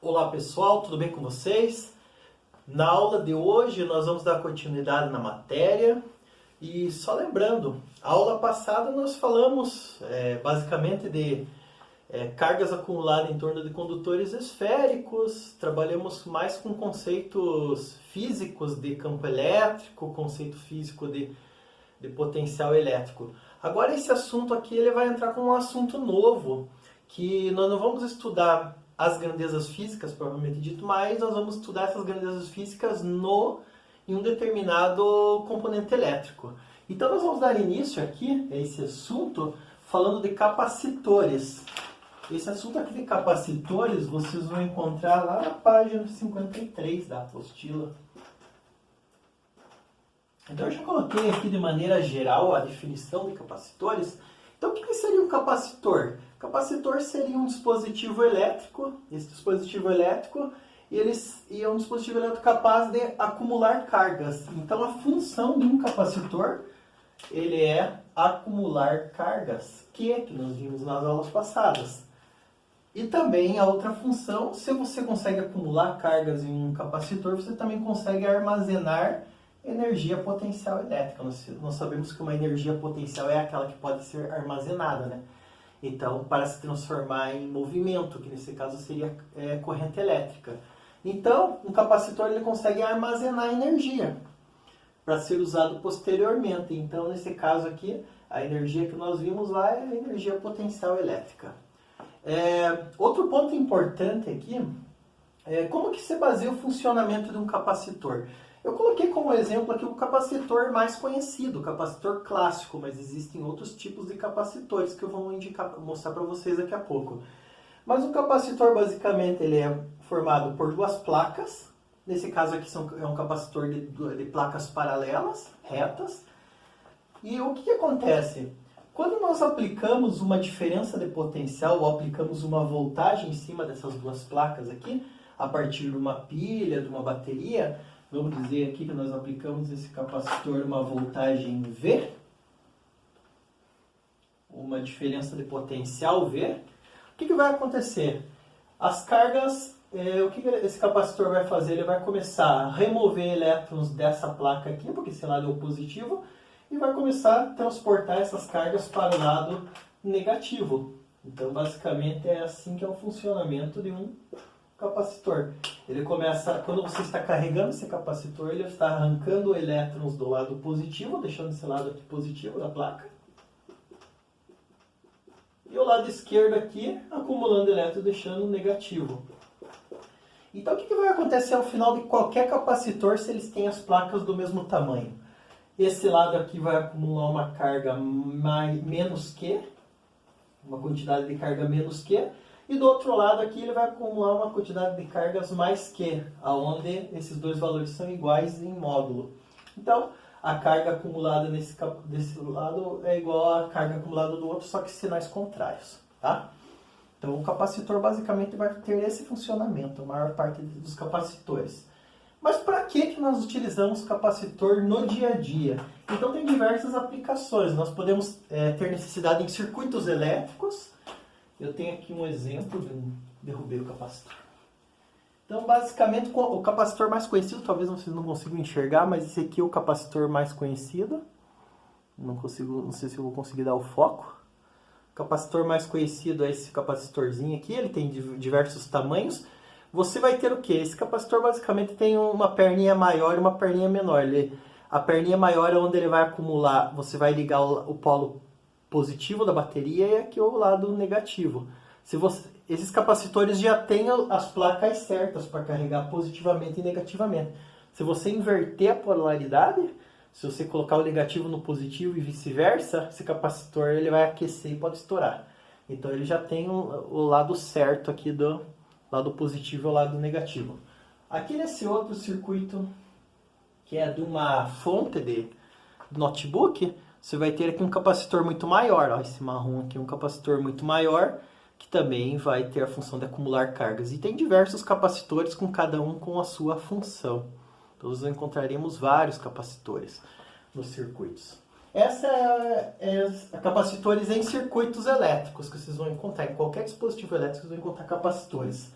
Olá pessoal, tudo bem com vocês? Na aula de hoje nós vamos dar continuidade na matéria e só lembrando, a aula passada nós falamos basicamente de cargas acumuladas em torno de condutores esféricos, trabalhamos mais com conceitos físicos de campo elétrico, conceito físico de potencial elétrico. Agora esse assunto aqui ele vai entrar com um assunto novo, que nós não vamos estudar as grandezas físicas, propriamente dito, mas nós vamos estudar essas grandezas físicas em um determinado componente elétrico. Então nós vamos dar início aqui a esse assunto falando de capacitores. Esse assunto aqui de capacitores vocês vão encontrar lá na página 53 da apostila. Então eu já coloquei aqui de maneira geral a definição de capacitores. Então o que seria um capacitor? Capacitor seria um dispositivo elétrico. Esse dispositivo elétrico é um dispositivo elétrico capaz de acumular cargas. Então a função de um capacitor ele é acumular cargas, que nós vimos nas aulas passadas. E também a outra função, se você consegue acumular cargas em um capacitor, você também consegue armazenar energia potencial elétrica. Nós sabemos que uma energia potencial é aquela que pode ser armazenada, né? Então, para se transformar em movimento, que nesse caso seria corrente elétrica. Então, um capacitor ele consegue armazenar energia para ser usado posteriormente. Então, nesse caso aqui, a energia que nós vimos lá é a energia potencial elétrica. Outro ponto importante aqui é como que se baseia o funcionamento de um capacitor. Eu coloquei como exemplo aqui o capacitor mais conhecido, o capacitor clássico, mas existem outros tipos de capacitores que eu vou mostrar para vocês daqui a pouco. Mas o capacitor basicamente ele é formado por duas placas, nesse caso aqui é um capacitor de placas paralelas, retas. E o que acontece? Quando nós aplicamos uma diferença de potencial ou aplicamos uma voltagem em cima dessas duas placas aqui, a partir de uma pilha, de uma bateria, vamos dizer aqui que nós aplicamos esse capacitor uma voltagem V, uma diferença de potencial V. O que vai acontecer? As cargas, o que esse capacitor vai fazer? Ele vai começar a remover elétrons dessa placa aqui, porque esse lado é o positivo, e vai começar a transportar essas cargas para o lado negativo. Então, basicamente, é assim que é o funcionamento de um capacitor. Ele começa, quando você está carregando esse capacitor, ele está arrancando elétrons do lado positivo, deixando esse lado aqui positivo da placa. E o lado esquerdo aqui, acumulando elétrons, deixando negativo. Então, o que vai acontecer ao final de qualquer capacitor se eles têm as placas do mesmo tamanho? Esse lado aqui vai acumular uma carga menos que, uma quantidade de carga menos que, e do outro lado aqui ele vai acumular uma quantidade de cargas mais que, aonde esses dois valores são iguais em módulo. Então, a carga acumulada desse lado é igual à carga acumulada do outro, só que sinais contrários, tá? Então, o capacitor basicamente vai ter esse funcionamento, a maior parte dos capacitores. Mas para que nós utilizamos capacitor no dia a dia? Então, tem diversas aplicações. Nós podemos ter necessidade em circuitos elétricos. Eu tenho aqui um exemplo de derrubei o capacitor. Então, basicamente, o capacitor mais conhecido, talvez vocês não consigam enxergar, mas esse aqui é o capacitor mais conhecido. Não sei se eu vou conseguir dar o foco. O capacitor mais conhecido é esse capacitorzinho aqui, ele tem diversos tamanhos. Você vai ter o quê? Esse capacitor basicamente tem uma perninha maior e uma perninha menor. A perninha maior é onde ele vai acumular, você vai ligar o polo positivo da bateria e aqui o lado negativo. Esses capacitores já têm as placas certas para carregar positivamente e negativamente. Se você inverter a polaridade, se você colocar o negativo no positivo e vice-versa, esse capacitor ele vai aquecer e pode estourar. Então ele já tem o lado certo aqui do lado positivo e o lado negativo. Aqui nesse outro circuito, que é de uma fonte de notebook, você vai ter aqui um capacitor muito maior. Ó, esse marrom aqui é um capacitor muito maior, que também vai ter a função de acumular cargas. E tem diversos capacitores, com cada um com a sua função. Então, nós encontraremos vários capacitores nos circuitos. Essa é capacitores em circuitos elétricos que vocês vão encontrar. Em qualquer dispositivo elétrico, vocês vão encontrar capacitores.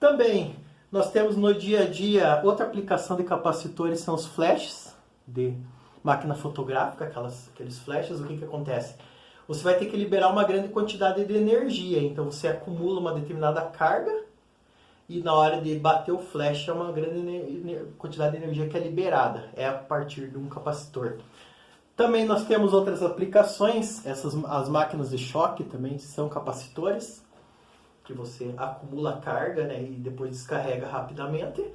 Também nós temos no dia a dia outra aplicação de capacitores, são os flashes de máquina fotográfica, aqueles flashes. O que acontece? Você vai ter que liberar uma grande quantidade de energia, então você acumula uma determinada carga e na hora de bater o flash é uma grande quantidade de energia que é liberada, é a partir de um capacitor. Também nós temos outras aplicações, as máquinas de choque também são capacitores, que você acumula carga, né, e depois descarrega rapidamente.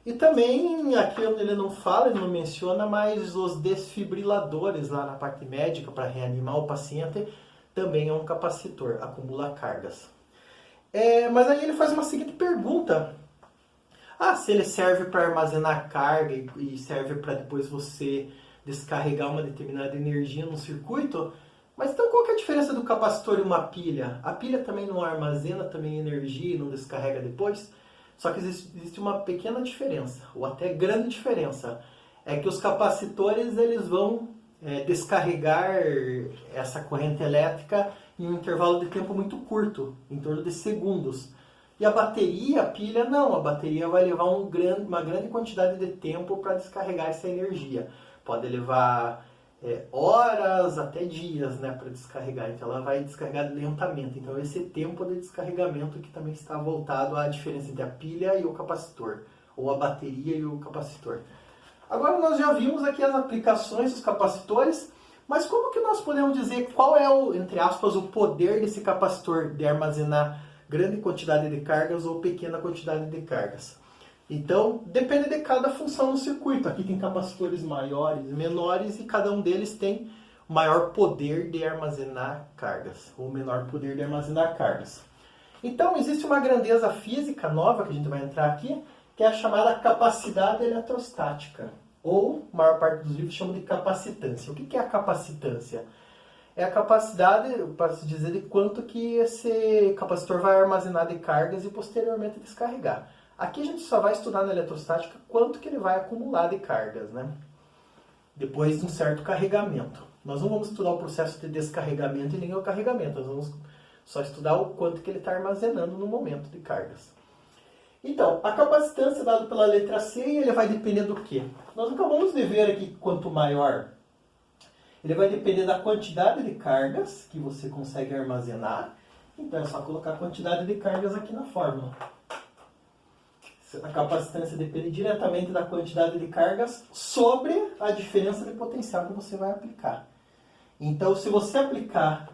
E também, aqui ele não fala, ele não menciona, mas os desfibriladores lá na parte médica para reanimar o paciente também é um capacitor, acumula cargas. Mas aí ele faz uma seguinte pergunta. Se ele serve para armazenar carga e serve para depois você descarregar uma determinada energia no circuito, mas então qual que é a diferença do capacitor e uma pilha? A pilha também não armazena também energia e não descarrega depois? Só que existe uma pequena diferença, ou até grande diferença. É que os capacitores eles vão descarregar essa corrente elétrica em um intervalo de tempo muito curto, em torno de segundos. E a bateria, a pilha não, a bateria vai levar uma grande quantidade de tempo para descarregar essa energia. Pode levar horas até dias, né, para descarregar, então ela vai descarregar lentamente. Então esse tempo de descarregamento que também está voltado à diferença entre a pilha e o capacitor, ou a bateria e o capacitor. Agora nós já vimos aqui as aplicações dos capacitores, mas como que nós podemos dizer qual é o, entre aspas, o poder desse capacitor de armazenar grande quantidade de cargas ou pequena quantidade de cargas? Então, depende de cada função no circuito. Aqui tem capacitores maiores e menores e cada um deles tem maior poder de armazenar cargas, ou menor poder de armazenar cargas. Então, existe uma grandeza física nova que a gente vai entrar aqui, que é a chamada capacidade eletrostática, ou, a maior parte dos livros chamam de capacitância. O que é a capacitância? É a capacidade, para se dizer, de quanto que esse capacitor vai armazenar de cargas e posteriormente descarregar. Aqui a gente só vai estudar na eletrostática quanto que ele vai acumular de cargas, né? Depois de um certo carregamento. Nós não vamos estudar o processo de descarregamento e nem o carregamento. Nós vamos só estudar o quanto que ele está armazenando no momento de cargas. Então, a capacitância dada pela letra C, ele vai depender do quê? Nós acabamos de ver aqui que quanto maior, ele vai depender da quantidade de cargas que você consegue armazenar. Então é só colocar a quantidade de cargas aqui na fórmula. A capacitância depende diretamente da quantidade de cargas sobre a diferença de potencial que você vai aplicar. Então, se você aplicar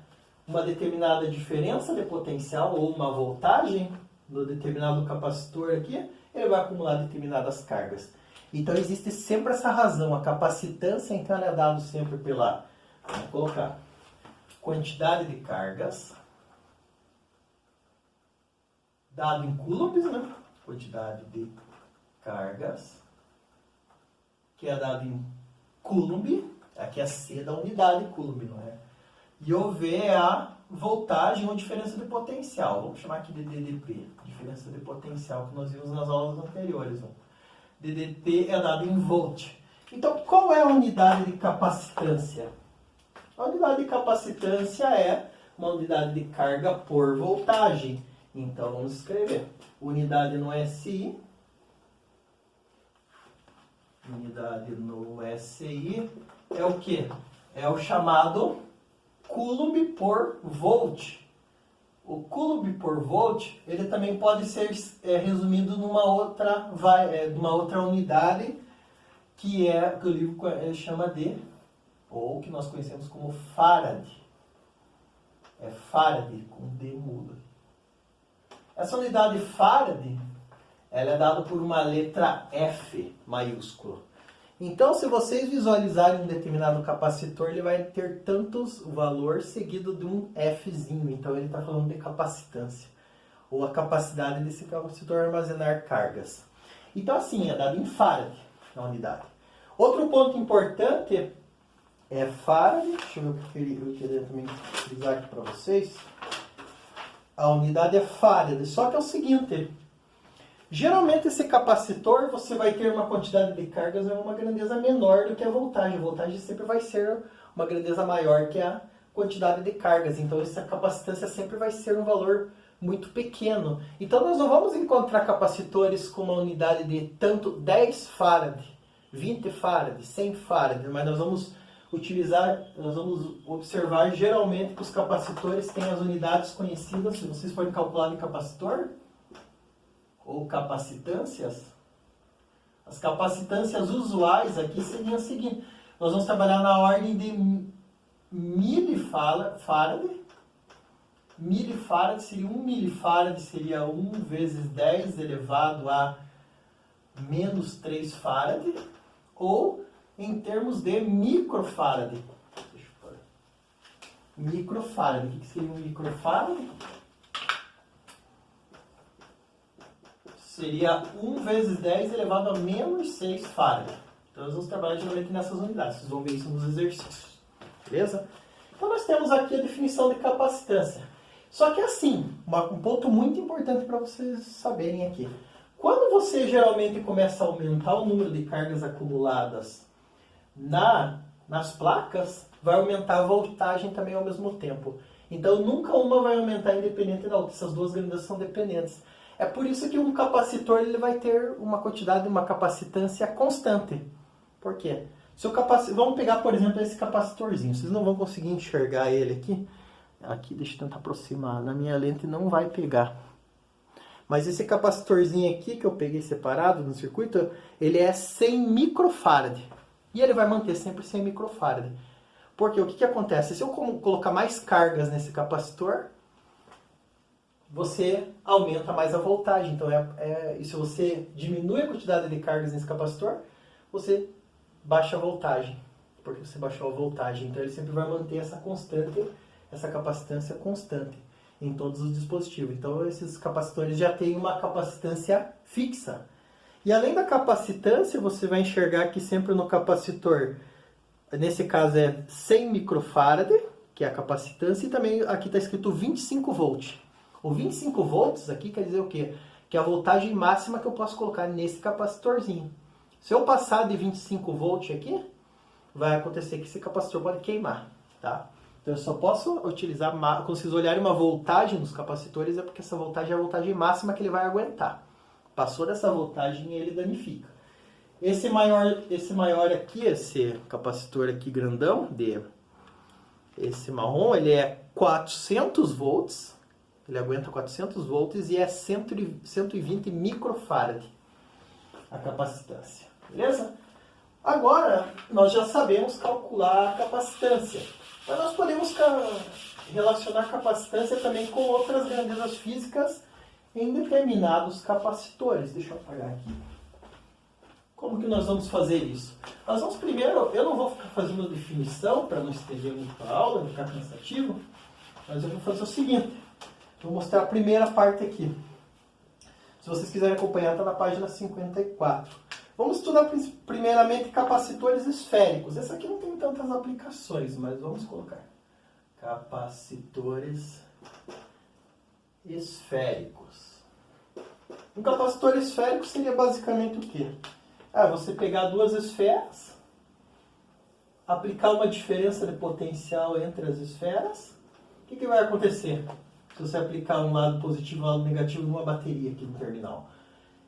uma determinada diferença de potencial ou uma voltagem no determinado capacitor aqui, ele vai acumular determinadas cargas. Então, existe sempre essa razão. A capacitância, então, ela é dada sempre pela, vamos colocar, quantidade de cargas, dado em coulombs, né? Quantidade de cargas, que é dado em coulomb, aqui é C da unidade coulomb, não é? E o V é a voltagem ou diferença de potencial. Vamos chamar aqui de DDP, diferença de potencial, que nós vimos nas aulas anteriores. Né? DDP é dado em volt. Então, qual é a unidade de capacitância? A unidade de capacitância é uma unidade de carga por voltagem. Então, vamos escrever. Unidade no SI. Unidade no SI é o quê? É o chamado coulomb por volt. O coulomb por volt, ele também pode ser resumido numa outra unidade que o livro chama de, ou que nós conhecemos como farad. É farad, com D mudo. Essa unidade farad, ela é dada por uma letra F maiúscula. Então, se vocês visualizarem um determinado capacitor, ele vai ter tantos valor seguido de um Fzinho. Então, ele está falando de capacitância, ou a capacidade desse capacitor armazenar cargas. Então, assim, é dado em farad a unidade. Outro ponto importante é farad. Deixa eu ver o que eu queria também utilizar aqui para vocês. A unidade é farad, só que é o seguinte, geralmente esse capacitor você vai ter uma quantidade de cargas em uma grandeza menor do que a voltagem. A voltagem sempre vai ser uma grandeza maior que a quantidade de cargas, então essa capacitância sempre vai ser um valor muito pequeno. Então nós não vamos encontrar capacitores com uma unidade de tanto 10 farad, 20 farad, 100 farad, mas nós vamos observar geralmente que os capacitores têm as unidades conhecidas, se vocês forem calcular em capacitor ou capacitâncias, as capacitâncias usuais aqui seriam as seguintes. Nós vamos trabalhar na ordem de milifarad. Milifarad seria 1 milifarad, seria 1 vezes 10 elevado a menos 3 farad, ou em termos de microfarad. Deixa eu pôr. Microfarad. O que seria um microfarad? Seria 1 vezes 10 elevado a menos 6 farad. Então nós vamos trabalhar geralmente nessas unidades. Vocês vão ver isso nos exercícios. Beleza? Então nós temos aqui a definição de capacitância. Só que assim, um ponto muito importante para vocês saberem aqui. Quando você geralmente começa a aumentar o número de cargas acumuladas nas placas, vai aumentar a voltagem também ao mesmo tempo. Então nunca uma vai aumentar independente da outra. Essas duas grandezas são dependentes. É por isso que um capacitor ele vai ter uma quantidade, uma capacitância constante. Por quê? Vamos pegar, por exemplo, esse capacitorzinho. Vocês não vão conseguir enxergar ele aqui. Aqui, deixa eu tentar aproximar. Na minha lente não vai pegar. Mas esse capacitorzinho aqui, que eu peguei separado no circuito, ele é 100 microfarad. E ele vai manter sempre 100 microfarad. Porque o que acontece? Se eu colocar mais cargas nesse capacitor, você aumenta mais a voltagem. Então, e se você diminui a quantidade de cargas nesse capacitor, você baixa a voltagem. Porque você baixou a voltagem. Então, ele sempre vai manter essa constante, essa capacitância constante em todos os dispositivos. Então, esses capacitores já têm uma capacitância fixa. E além da capacitância, você vai enxergar que sempre no capacitor, nesse caso é 100 microfarad, que é a capacitância, e também aqui está escrito 25 volts. O 25 volts aqui quer dizer o quê? Que é a voltagem máxima que eu posso colocar nesse capacitorzinho. Se eu passar de 25 volts aqui, vai acontecer que esse capacitor pode queimar, tá? Então eu só posso utilizar, quando vocês olharem uma voltagem nos capacitores, é porque essa voltagem é a voltagem máxima que ele vai aguentar. Passou dessa voltagem, ele danifica. Esse maior aqui, esse capacitor aqui grandão, esse marrom, ele é 400 volts. Ele aguenta 400 volts e é 120 microfarad a capacitância. Beleza? Agora, nós já sabemos calcular a capacitância. Mas nós podemos relacionar a capacitância também com outras grandezas físicas em determinados capacitores. Deixa eu apagar aqui. Como que nós vamos fazer isso? Nós vamos primeiro, eu não vou ficar fazendo definição para não estender muito a aula, não ficar cansativo, mas eu vou fazer o seguinte. Vou mostrar a primeira parte aqui. Se vocês quiserem acompanhar, está na página 54. Vamos estudar primeiramente capacitores esféricos. Esse aqui não tem tantas aplicações, mas vamos colocar. Capacitores esféricos. Um capacitor esférico seria basicamente o quê? Você pegar duas esferas, aplicar uma diferença de potencial entre as esferas. O que vai acontecer se você aplicar um lado positivo e um lado negativo numa bateria aqui no terminal?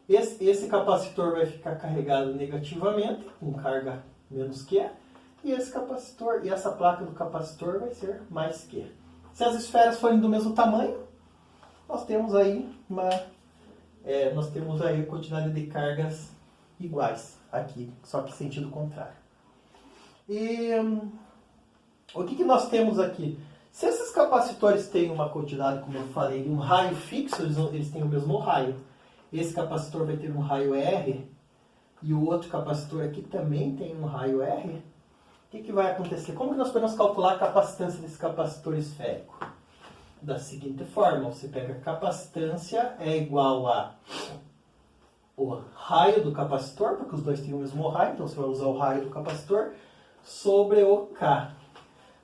Esse capacitor vai ficar carregado negativamente, com carga menos Q, e esse capacitor, e essa placa do capacitor vai ser mais Q. Se as esferas forem do mesmo tamanho, nós temos aí a quantidade de cargas iguais aqui, só que em sentido contrário. E o que nós temos aqui? Se esses capacitores têm uma quantidade, como eu falei, de um raio fixo, eles têm o mesmo raio. Esse capacitor vai ter um raio R e o outro capacitor aqui também tem um raio R. O que vai acontecer? Como que nós podemos calcular a capacitância desse capacitor esférico? Da seguinte forma, você pega a capacitância é igual a o raio do capacitor, porque os dois têm o mesmo raio, então você vai usar o raio do capacitor, sobre o K.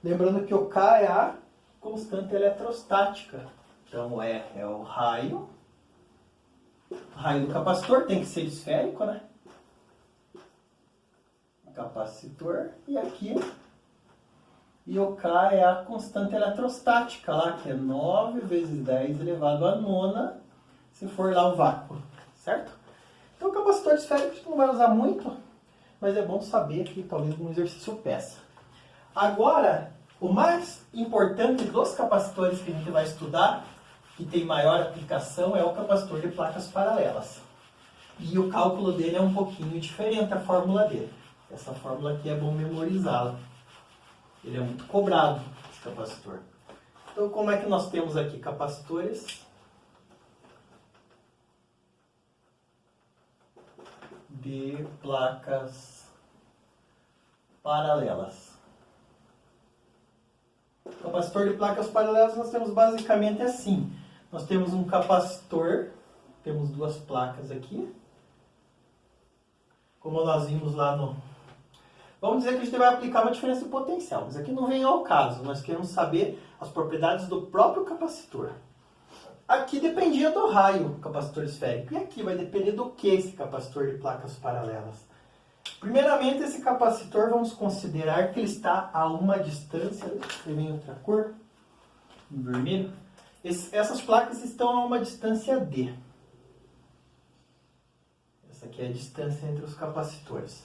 Lembrando que o K é a constante eletrostática. Então é o raio. O raio do capacitor tem que ser esférico, né? Capacitor. E aqui E o K é a constante eletrostática lá, que é 9 vezes 10 elevado a nona, se for lá o vácuo, certo? Então o capacitor esférico a gente não vai usar muito, mas é bom saber aqui, talvez um exercício peça. Agora, o mais importante dos capacitores que a gente vai estudar, que tem maior aplicação, é o capacitor de placas paralelas. E o cálculo dele é um pouquinho diferente, a fórmula dele. Essa fórmula aqui é bom memorizá-la. Ele é muito cobrado, esse capacitor. Então, como é que nós temos aqui capacitores de placas paralelas? Capacitor de placas paralelas nós temos basicamente assim. Nós temos um capacitor, temos duas placas aqui. Como nós vimos lá no... Vamos dizer que a gente vai aplicar uma diferença de potencial, mas aqui não vem ao caso. Nós queremos saber as propriedades do próprio capacitor. Aqui dependia do raio capacitor esférico. E aqui vai depender do que esse capacitor de placas paralelas? Primeiramente, esse capacitor, vamos considerar que ele está a uma distância, deixa eu escrever em outra cor, em vermelho. Essas placas estão a uma distância D. Essa aqui é a distância entre os capacitores.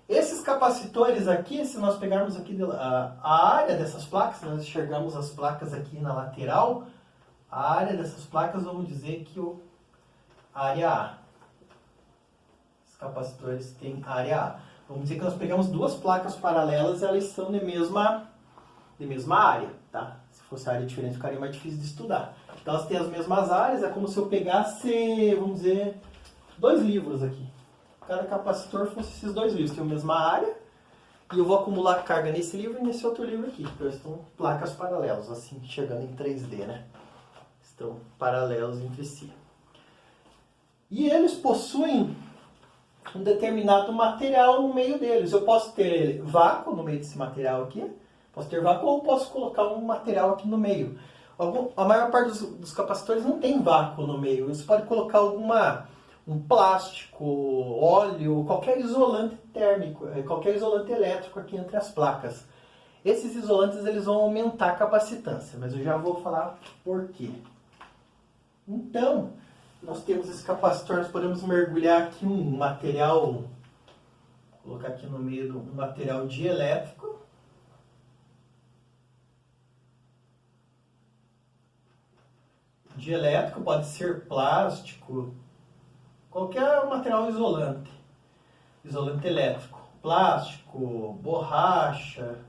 Esses capacitores aqui, se nós pegarmos aqui a área dessas placas, nós enxergamos as placas aqui na lateral, a área dessas placas, vamos dizer que a área A. Capacitores têm área A. Vamos dizer que nós pegamos duas placas paralelas e elas são de mesma área, tá? Se fosse área diferente ficaria mais difícil de estudar. Então elas têm as mesmas áreas, é como se eu pegasse, vamos dizer, dois livros aqui. Cada capacitor fosse esses dois livros, tem a mesma área e eu vou acumular carga nesse livro e nesse outro livro aqui. Então eles estão placas paralelas, assim, chegando em 3D, né? Estão paralelos entre si. E eles possuem um determinado material no meio deles. Eu posso ter vácuo no meio desse material aqui, posso ter vácuo ou posso colocar um material aqui no meio. A maior parte dos capacitores não tem vácuo no meio. Você pode colocar um plástico, óleo, qualquer isolante térmico, qualquer isolante elétrico aqui entre as placas. Esses isolantes eles vão aumentar a capacitância, mas eu já vou falar por quê. Então, nós temos esse capacitor, nós podemos mergulhar aqui um material, vou colocar aqui no meio um material dielétrico. Dielétrico pode ser plástico, qualquer material isolante, isolante elétrico, plástico, borracha,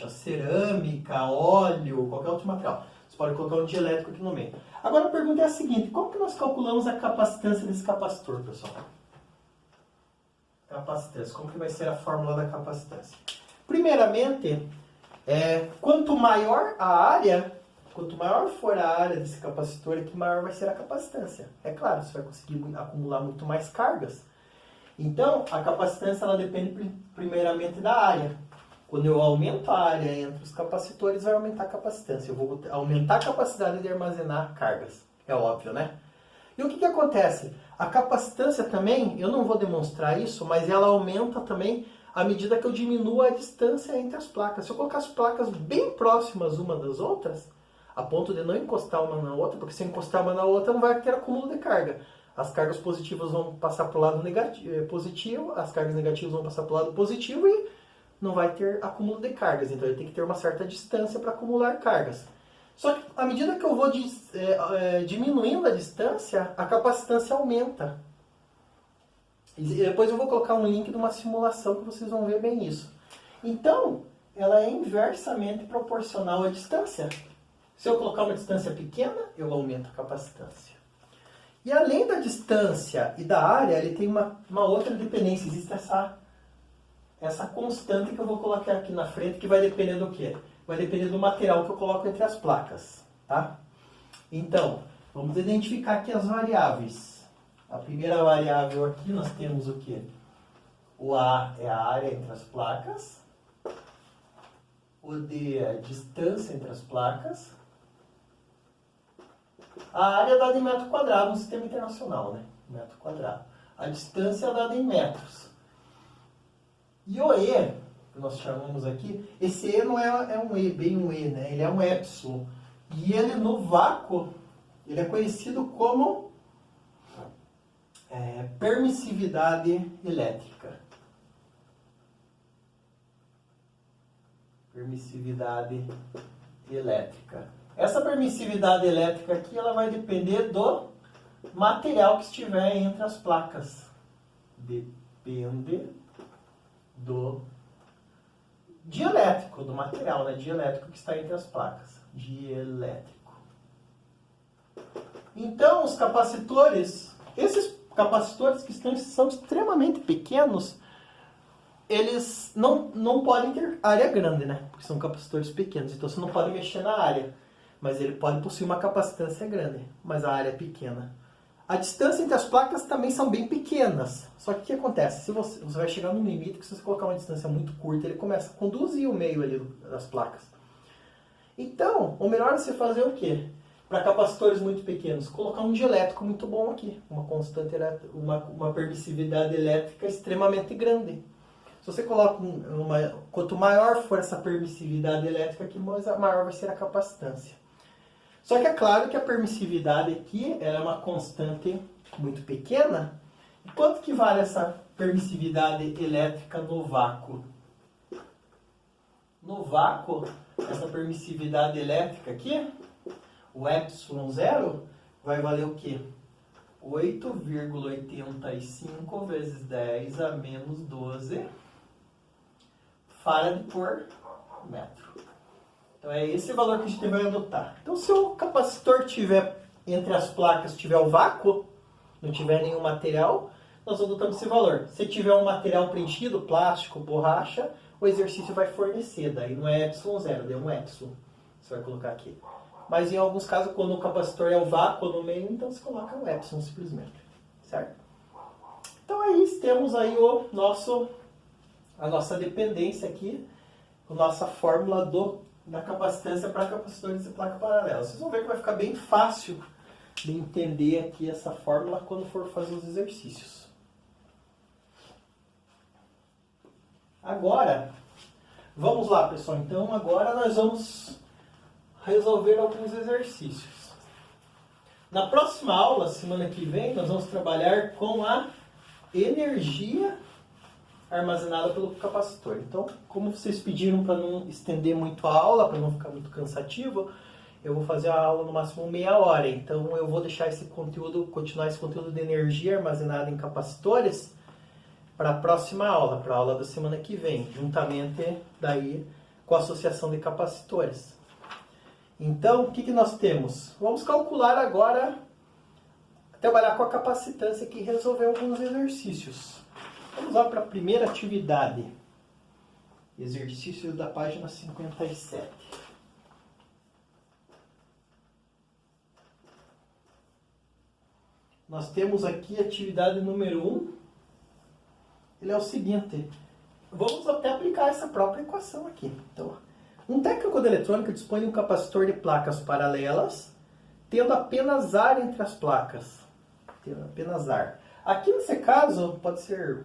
cerâmica, óleo, qualquer outro material. Você pode colocar um dielétrico aqui no meio. Agora a pergunta é a seguinte, como que nós calculamos a capacitância desse capacitor, pessoal? Capacitância, como que vai ser a fórmula da capacitância? Primeiramente, quanto maior a área, quanto maior for a área desse capacitor, que maior vai ser a capacitância. É claro, você vai conseguir acumular muito mais cargas. Então, a capacitância ela depende primeiramente da área. Quando eu aumento a área entre os capacitores, vai aumentar a capacitância. Eu vou aumentar a capacidade de armazenar cargas. É óbvio, né? E o que acontece? A capacitância também, eu não vou demonstrar isso, mas ela aumenta também à medida que eu diminuo a distância entre as placas. Se eu colocar as placas bem próximas uma das outras, a ponto de não encostar uma na outra, porque se eu encostar uma na outra não vai ter acúmulo de carga. As cargas positivas vão passar para o lado positivo, as cargas negativas vão passar para o lado positivo e não vai ter acúmulo de cargas. Então, eu tenho que ter uma certa distância para acumular cargas. Só que, à medida que eu vou diminuindo a distância, a capacitância aumenta. E depois eu vou colocar um link de uma simulação que vocês vão ver bem isso. Então, ela é inversamente proporcional à distância. Se eu colocar uma distância pequena, eu aumento a capacitância. E além da distância e da área, ele tem uma outra dependência. Existe essa constante que eu vou colocar aqui na frente, que vai depender do quê? Vai depender do material que eu coloco entre as placas, tá? Então, vamos identificar aqui as variáveis. A primeira variável aqui, nós temos o quê? O A é a área entre as placas. O D é a distância entre as placas. A área é dada em metro quadrado no sistema internacional, né? Metro quadrado. A distância é dada em metros. E o E, que nós chamamos aqui, esse E não é um E, bem um E, né? Ele é um epsilon. E ele no vácuo, ele é conhecido como permissividade elétrica. Permissividade elétrica. Essa permissividade elétrica aqui, ela vai depender do material que estiver entre as placas. Depende do dielétrico, do material, né? Dielétrico que está entre as placas. Dielétrico. Então, os capacitores, esses capacitores que são extremamente pequenos, eles não podem ter área grande, né? Porque são capacitores pequenos, então você não pode mexer na área. Mas ele pode possuir uma capacitância grande, mas a área é pequena. A distância entre as placas também são bem pequenas. Só que o que acontece? Se você vai chegar num limite que se você colocar uma distância muito curta, ele começa a conduzir o meio ali das placas. Então, o melhor é você fazer o quê? Para capacitores muito pequenos, colocar um dielétrico muito bom aqui. Uma constante elétrica, uma permissividade elétrica extremamente grande. Se você coloca quanto maior for essa permissividade elétrica aqui, maior vai ser a capacitância. Só que é claro que a permissividade aqui ela é uma constante muito pequena. E quanto que vale essa permissividade elétrica no vácuo? No vácuo, essa permissividade elétrica aqui, o epsilon zero, vai valer o quê? 8,85 vezes 10 a menos 12 farad por metro. Então é esse valor que a gente vai adotar. Então se o capacitor tiver entre as placas, tiver o vácuo, não tiver nenhum material, nós adotamos esse valor. Se tiver um material preenchido, plástico, borracha, o exercício vai fornecer. Daí não é epsilon zero, daí é um epsilon. Você vai colocar aqui. Mas em alguns casos, quando o capacitor é o vácuo no meio, então você coloca o epsilon simplesmente. Certo? Então é isso. Temos aí a nossa dependência aqui, a nossa fórmula da capacitância para capacitores de placa paralela. Vocês vão ver que vai ficar bem fácil de entender aqui essa fórmula quando for fazer os exercícios. Agora, vamos lá, pessoal. Então, agora nós vamos resolver alguns exercícios. Na próxima aula, semana que vem, nós vamos trabalhar com a energia armazenada pelo capacitor. Então, como vocês pediram para não estender muito a aula, para não ficar muito cansativo, eu vou fazer a aula no máximo meia hora. Então, eu vou deixar continuar esse conteúdo de energia armazenada em capacitores para a próxima aula, para a aula da semana que vem, juntamente daí com a associação de capacitores. Então, o que nós temos? Vamos calcular agora, trabalhar com a capacitância aqui e resolver alguns exercícios. Vamos lá para a primeira atividade. Exercício da página 57. Nós temos aqui a atividade número 1. Ele é o seguinte. Vamos até aplicar essa própria equação aqui. Então, um técnico de eletrônica dispõe de um capacitor de placas paralelas, tendo apenas ar entre as placas. Tendo apenas ar. Aqui nesse caso, pode ser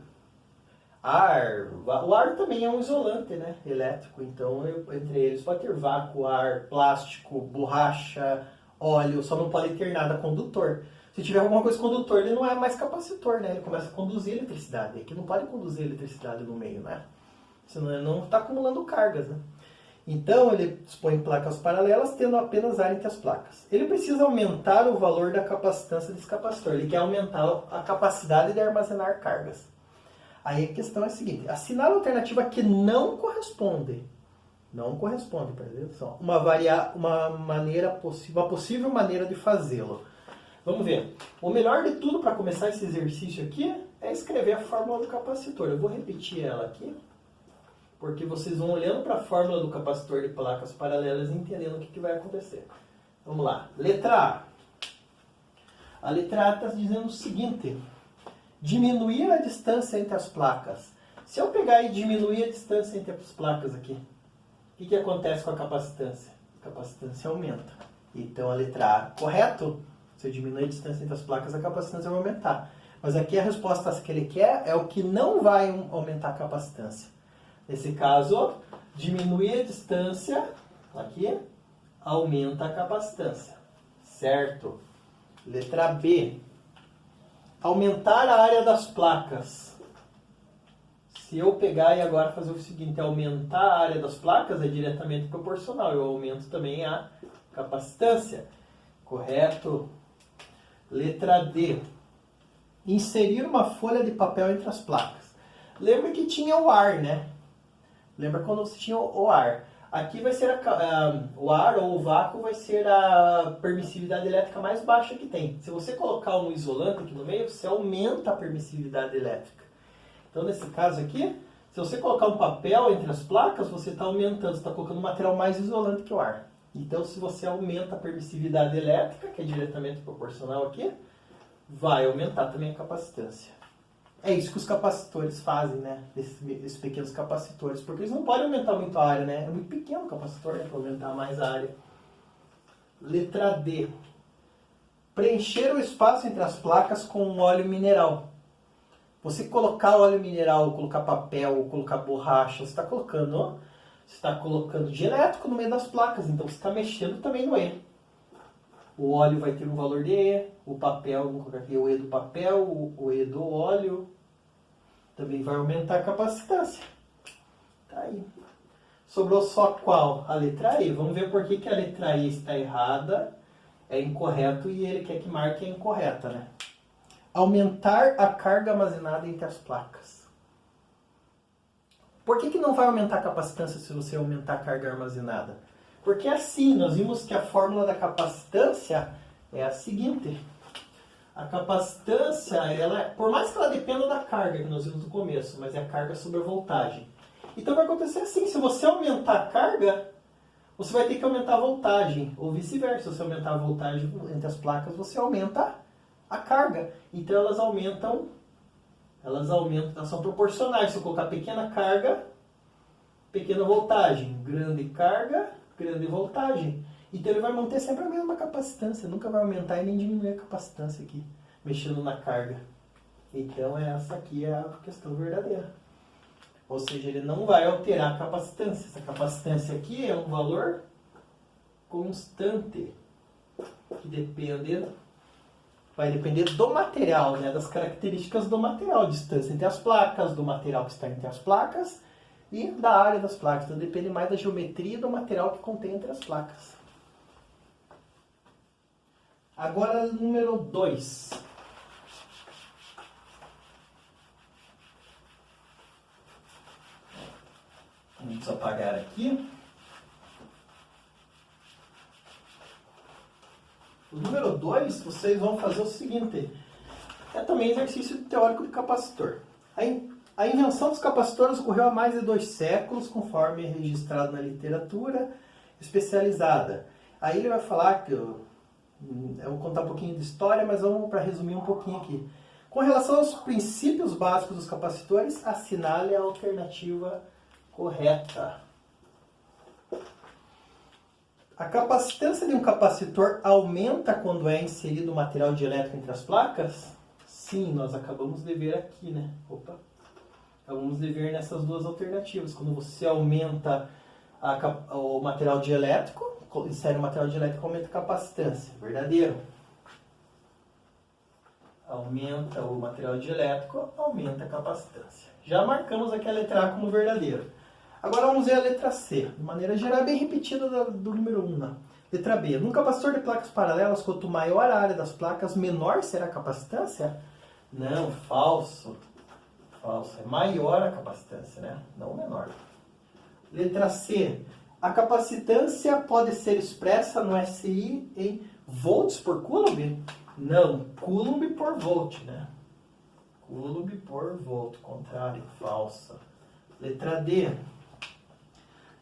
ar. O ar também é um isolante, né, elétrico. Então, entre eles pode ter vácuo, ar, plástico, borracha, óleo. Só não pode ter nada condutor. Se tiver alguma coisa condutor, ele não é mais capacitor, né? Ele começa a conduzir eletricidade. Aqui não pode conduzir eletricidade no meio, né? Senão ele não está acumulando cargas, né? Então, ele dispõe de placas paralelas, tendo apenas ar entre as placas. Ele precisa aumentar o valor da capacitância desse capacitor. Ele quer aumentar a capacidade de armazenar cargas. Aí a questão é a seguinte. Assinale a alternativa que não corresponde. Não corresponde, presta atenção. Uma possível maneira de fazê-lo. Vamos ver. O melhor de tudo para começar esse exercício aqui é escrever a fórmula do capacitor. Eu vou repetir ela aqui, porque vocês vão olhando para a fórmula do capacitor de placas paralelas e entendendo o que vai acontecer. Vamos lá. Letra A. A letra A está dizendo o seguinte. Diminuir a distância entre as placas. Se eu pegar e diminuir a distância entre as placas aqui, o que acontece com a capacitância? A capacitância aumenta. Então a letra A, correto? Se eu diminuir a distância entre as placas, a capacitância vai aumentar. Mas aqui a resposta que ele quer é o que não vai aumentar a capacitância. Nesse caso, diminuir a distância, aqui, aumenta a capacitância. Certo? Letra B. Aumentar a área das placas. Se eu pegar e agora fazer o seguinte, aumentar a área das placas é diretamente proporcional. Eu aumento também a capacitância. Correto? Letra D. Inserir uma folha de papel entre as placas. Lembra que tinha o ar, né? Lembra quando você tinha o ar. Aqui vai ser o ar ou o vácuo vai ser a permissividade elétrica mais baixa que tem. Se você colocar um isolante aqui no meio, você aumenta a permissividade elétrica. Então, nesse caso aqui, se você colocar um papel entre as placas, você está aumentando, você está colocando um material mais isolante que o ar. Então, se você aumenta a permissividade elétrica, que é diretamente proporcional aqui, vai aumentar também a capacitância. É isso que os capacitores fazem, né? Esses pequenos capacitores. Porque eles não podem aumentar muito a área, né? É muito pequeno o capacitor, né? Para aumentar mais a área. Letra D. Preencher o espaço entre as placas com um óleo mineral. Você colocar óleo mineral, colocar papel, colocar borracha, você está colocando de elétrico no meio das placas. Então você está mexendo também no E. O óleo vai ter um valor de E, o papel, vamos colocar aqui o E do papel, o E do óleo, também vai aumentar a capacitância. Tá aí. Sobrou só qual? A letra E. Vamos ver por que a letra E está errada, é incorreto e ele quer que marque a incorreta, né? Aumentar a carga armazenada entre as placas. Por que não vai aumentar a capacitância se você aumentar a carga armazenada? Porque assim, nós vimos que a fórmula da capacitância é a seguinte. A capacitância, por mais que ela dependa da carga que nós vimos no começo, mas é a carga sobre a voltagem. Então vai acontecer assim, se você aumentar a carga, você vai ter que aumentar a voltagem, ou vice-versa. Se você aumentar a voltagem entre as placas, você aumenta a carga. Então elas são proporcionais. Se eu colocar pequena carga, pequena voltagem, grande carga, grande voltagem. Então ele vai manter sempre a mesma capacitância, nunca vai aumentar e nem diminuir a capacitância aqui, mexendo na carga. Então essa aqui é a questão verdadeira. Ou seja, ele não vai alterar a capacitância. Essa capacitância aqui é um valor constante, que vai depender do material, né? Das características do material, distância entre as placas, do material que está entre as placas, e da área das placas. Então depende mais da geometria e do material que contém entre as placas. Agora, número 2. Vamos apagar aqui. O número 2, vocês vão fazer o seguinte. É também exercício teórico de capacitor. A invenção dos capacitores ocorreu há mais de 2 séculos, conforme registrado na literatura especializada. Aí ele vai falar que eu vou contar um pouquinho de história, mas vamos para resumir um pouquinho aqui. Com relação aos princípios básicos dos capacitores, assinale a alternativa correta. A capacitância de um capacitor aumenta quando é inserido material dielétrico entre as placas? Sim, nós acabamos de ver aqui, né? Acabamos de ver nessas duas alternativas. Quando você aumenta o material dielétrico, insere o material dielétrico, aumenta a capacitância. Verdadeiro. Aumenta o material dielétrico, aumenta a capacitância. Já marcamos aqui a letra A como verdadeiro. Agora vamos ver a letra C. De maneira geral, é bem repetida do número 1. Né? Letra B. Num capacitor de placas paralelas, quanto maior a área das placas, menor será a capacitância? Não, falso. Falso. É maior a capacitância, né? Não menor. Letra C. A capacitância pode ser expressa no SI em volts por coulomb? Não, coulomb por volt, né? Coulomb por volt. Contrário, falsa. Letra D.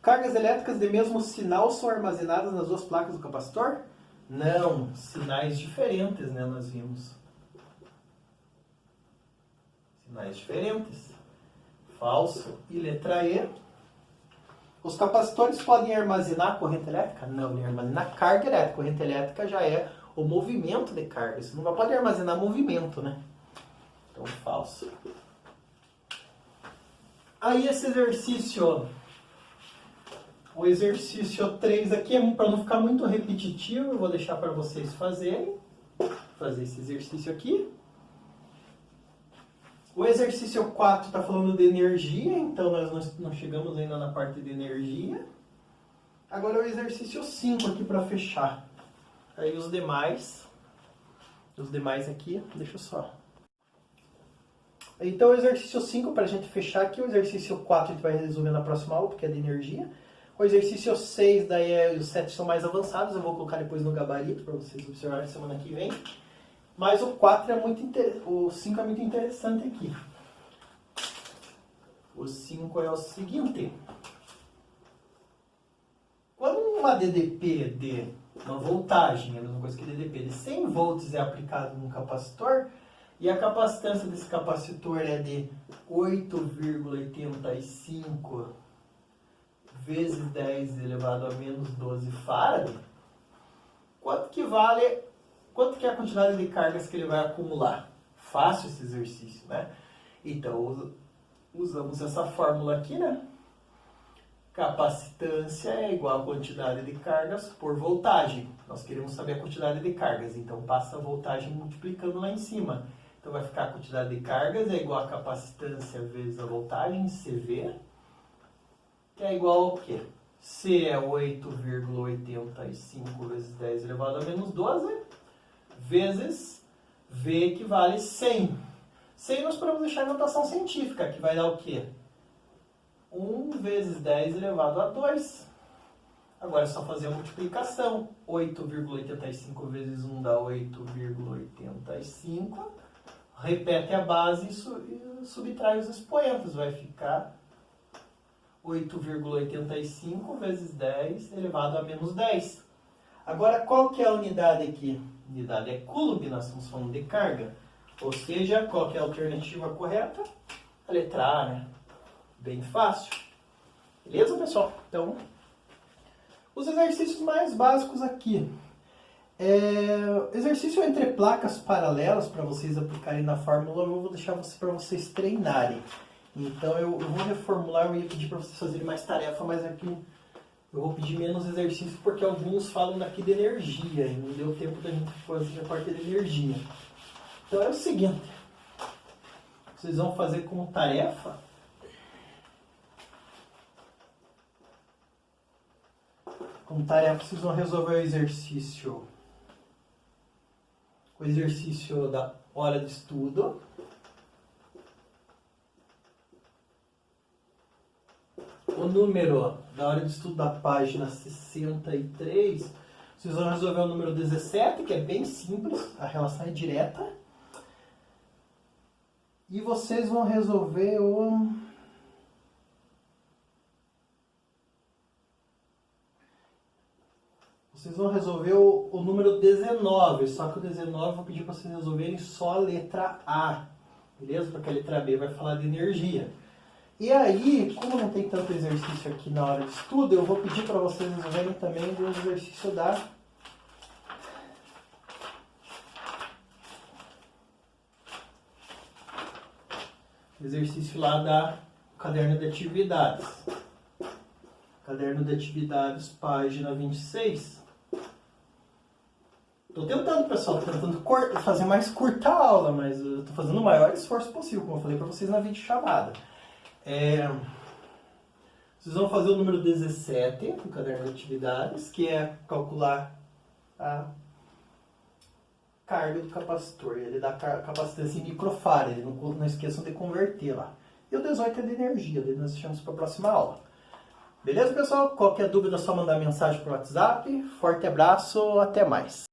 Cargas elétricas de mesmo sinal são armazenadas nas duas placas do capacitor? Não, sinais diferentes, né? Nós vimos. Sinais diferentes. Falso. E letra E. Os capacitores podem armazenar corrente elétrica? Não, nem armazenar carga elétrica. Corrente elétrica já é o movimento de carga. Isso não pode armazenar movimento, né? Então, falso. Aí esse exercício, o exercício 3 aqui, para não ficar muito repetitivo, eu vou deixar para vocês fazerem. Fazer esse exercício aqui. O exercício 4 está falando de energia, então nós não chegamos ainda na parte de energia. Agora o exercício 5 aqui para fechar. Aí os demais aqui, deixa eu só. Então o exercício 5 para a gente fechar aqui, o exercício 4 a gente vai resolver na próxima aula, porque é de energia. O exercício 6, daí os 7 são mais avançados, eu vou colocar depois no gabarito para vocês observarem semana que vem. Mas o 4 é o 5 é muito interessante aqui. O 5 é o seguinte. Quando uma DDP de uma voltagem, é a mesma coisa que DDP, de 100 volts é aplicado num capacitor, e a capacitância desse capacitor é de 8,85 vezes 10 elevado a menos 12 farad, quanto que é a quantidade de cargas que ele vai acumular? Fácil esse exercício, né? Então, usamos essa fórmula aqui, né? Capacitância é igual a quantidade de cargas por voltagem. Nós queremos saber a quantidade de cargas, então passa a voltagem multiplicando lá em cima. Então vai ficar a quantidade de cargas é igual a capacitância vezes a voltagem, CV, que é igual ao quê? C é 8,85 vezes 10 elevado a menos 12, vezes V equivale 100. 100 nós podemos deixar em notação científica, que vai dar o quê? 1 vezes 10 elevado a 2. Agora é só fazer a multiplicação. 8,85 vezes 1 dá 8,85. Repete a base e subtrai os expoentes. Vai ficar 8,85 vezes 10 elevado a menos 10. Agora, qual que é a unidade aqui? A unidade é coulomb, nós estamos falando de carga. Ou seja, qual que é a alternativa correta? A letra A, né? Bem fácil. Beleza, pessoal? Então, os exercícios mais básicos aqui. Exercício entre placas paralelas, para vocês aplicarem na fórmula, eu vou deixar para vocês treinarem. Então, eu vou reformular, eu ia pedir para vocês fazerem mais tarefa, mas aqui eu vou pedir menos exercício, porque alguns falam daqui de energia, e não deu tempo da gente fazer a parte de energia. Então, é o seguinte. Vocês vão fazer como tarefa. Como tarefa, vocês vão resolver o exercício da hora de estudo. O número da hora de estudo da página 63, vocês vão resolver o número 17, que é bem simples, a relação é direta. E vocês vão resolver o... Vocês vão resolver o número 19, só que o 19 eu vou pedir para vocês resolverem só a letra A, beleza? Porque a letra B vai falar de energia. E aí, como não tem tanto exercício aqui na hora de estudo, eu vou pedir para vocês resolverem também o exercício da... Exercício lá da caderno de atividades. Caderno de atividades, página 26. Estou tentando, pessoal, tentando fazer mais curta a aula, mas eu estou fazendo o maior esforço possível, como eu falei para vocês na videochamada. Vocês vão fazer o número 17 no caderno de atividades, que é calcular a carga do capacitor. Ele dá capacitância em microfarad, não esqueçam de converter lá. E o 18 é de energia, daí nós deixamos para a próxima aula. Beleza, pessoal? Qualquer dúvida é só mandar mensagem para o WhatsApp. Forte abraço, até mais.